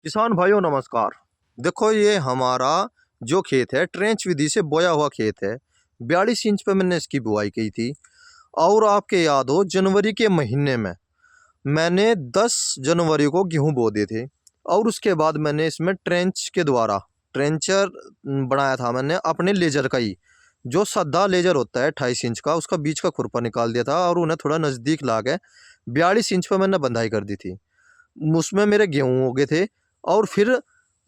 किसान भाइयों नमस्कार। देखो ये हमारा जो खेत है ट्रेंच विधि से बोया हुआ खेत है। 42 इंच पे मैंने इसकी बुआई की थी। और आपके याद हो जनवरी के महीने में मैंने 10 जनवरी को गेहूं बो दिए थे। और उसके बाद मैंने इसमें ट्रेंच के द्वारा ट्रेंचर बनाया था मैंने अपने लेजर का ही। जो सादा लेजर होता है 28 इंच का, उसका बीच का खुरपा निकाल दिया था और उन्हें थोड़ा नज़दीक ला के 42 इंच पे मैंने बंधाई कर दी थी। उसमें मेरे गेहूं हो गए थे। और फिर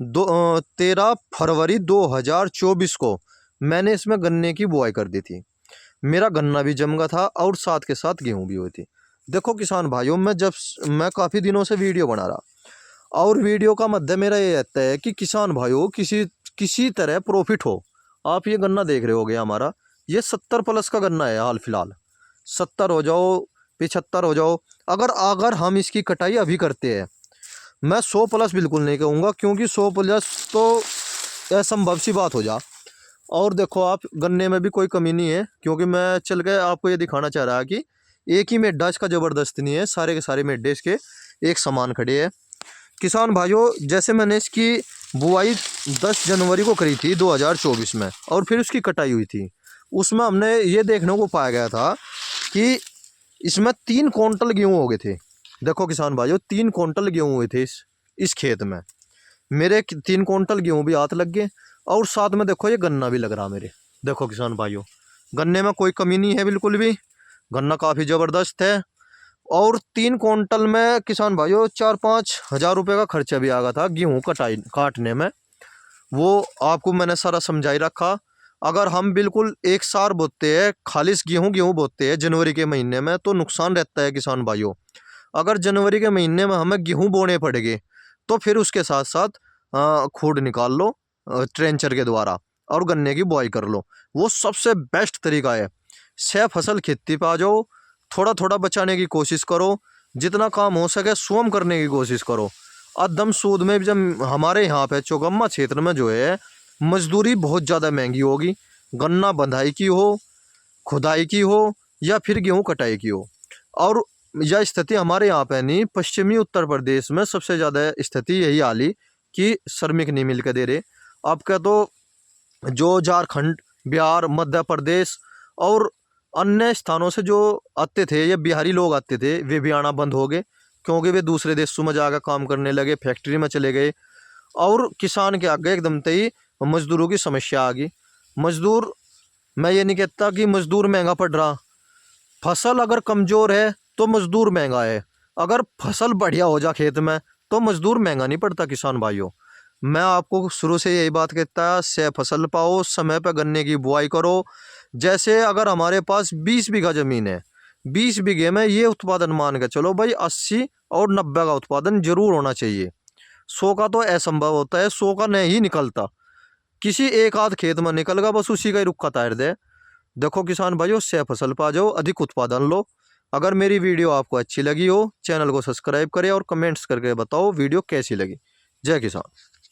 13 फरवरी 2024 को मैंने इसमें गन्ने की बुआई कर दी थी। मेरा गन्ना भी जम गया था और साथ के साथ गेहूं भी हुई थी। देखो किसान भाइयों, मैं काफ़ी दिनों से वीडियो बना रहा। और वीडियो का मध्य मेरा ये रहता है कि किसान भाइयों किसी किसी तरह प्रॉफिट हो। आप ये गन्ना देख रहे होगे हमारा, ये 70 प्लस का गन्ना है हाल फिलहाल। 70 हो जाओ, 75 हो जाओ। अगर अगर हम इसकी कटाई अभी करते हैं, मैं 100 प्लस बिल्कुल नहीं कहूँगा, क्योंकि 100 प्लस तो असंभव सी बात हो जा। और देखो आप, गन्ने में भी कोई कमी नहीं है, क्योंकि मैं चल के आपको ये दिखाना चाह रहा कि एक ही मेड्डा इसका ज़बरदस्त नहीं है, सारे के सारे मेड्डे इसके एक समान खड़े हैं। किसान भाइयों, जैसे मैंने इसकी बुआई 10 जनवरी को करी थी 2024 में, और फिर उसकी कटाई हुई थी। उसमें हमने ये देखने को पाया गया था कि इसमें 3 क्विंटल गेहूँ हो गए थे। देखो किसान भाइयों, 3 क्विंटल गेहूँ हुए थे इस खेत में। मेरे 3 क्विंटल गेहूँ भी हाथ लग गए। और साथ में देखो ये गन्ना भी लग रहा मेरे। देखो किसान भाइयों, गन्ने में कोई कमी नहीं है बिल्कुल भी। गन्ना काफ़ी ज़बरदस्त है। और 3 क्विंटल में किसान भाइयों 4-5 हज़ार रुपये का खर्चा भी आ गया था गेहूँ कटाई काटने में। वो आपको मैंने सारा समझाई रखा। अगर हम बिल्कुल एक सार बोते हैं, खालिश गेहूँ गेहूँ बोते हैं जनवरी के महीने में, तो नुकसान रहता है किसान भाइयों। अगर जनवरी के महीने में हमें गेहूँ बोने पड़ेंगे, तो फिर उसके साथ साथ खूड निकाल लो ट्रेंचर के द्वारा, और गन्ने की बुआई कर लो। वो सबसे बेस्ट तरीका है। 6 फसल खेती पे आ जाओ, थोड़ा थोड़ा बचाने की कोशिश करो, जितना काम हो सके स्वयं करने की कोशिश करो। अदम सूद में भी जब हमारे यहाँ पे चौगम्मा क्षेत्र में जो है मजदूरी बहुत ज़्यादा महंगी होगी। गन्ना बंधाई की हो, खुदाई की हो, या फिर गेहूँ कटाई की हो। और यह स्थिति हमारे यहाँ पे नहीं, पश्चिमी उत्तर प्रदेश में सबसे ज़्यादा स्थिति यही आली कि श्रमिक नहीं मिल के दे रहे। आपका तो जो झारखंड, बिहार, मध्य प्रदेश और अन्य स्थानों से जो आते थे, ये बिहारी लोग आते थे, वे भी आना बंद हो गए, क्योंकि वे दूसरे देशों में जाकर काम करने लगे, फैक्ट्री में चले गए। और किसान के आगे एकदम से ही मजदूरों की समस्या आ गई। मजदूर, मैं ये नहीं कहता कि मजदूर महंगा पड़ रहा। फसल अगर कमज़ोर है तो मजदूर महंगा है। अगर फसल बढ़िया हो जा खेत में, तो मजदूर महंगा नहीं पड़ता किसान भाइयों। मैं आपको शुरू से यही बात कहता है, से फसल पाओ, समय पर गन्ने की बुआई करो। जैसे अगर हमारे पास 20 बीघा ज़मीन है, 20 बीघे में ये उत्पादन मान के चलो भाई, 80 और 90 का उत्पादन जरूर होना चाहिए। 100 का तो असंभव होता है, 100 का नहीं निकलता। किसी एक आध खेत में निकल गया, बस उसी का ही रुक्का तार दे। देखो किसान भाइयों, 6 फसल पा जाओ, अधिक उत्पादन लो। अगर मेरी वीडियो आपको अच्छी लगी हो, चैनल को सब्सक्राइब करें और कमेंट्स करके बताओ वीडियो कैसी लगी। जय किसान।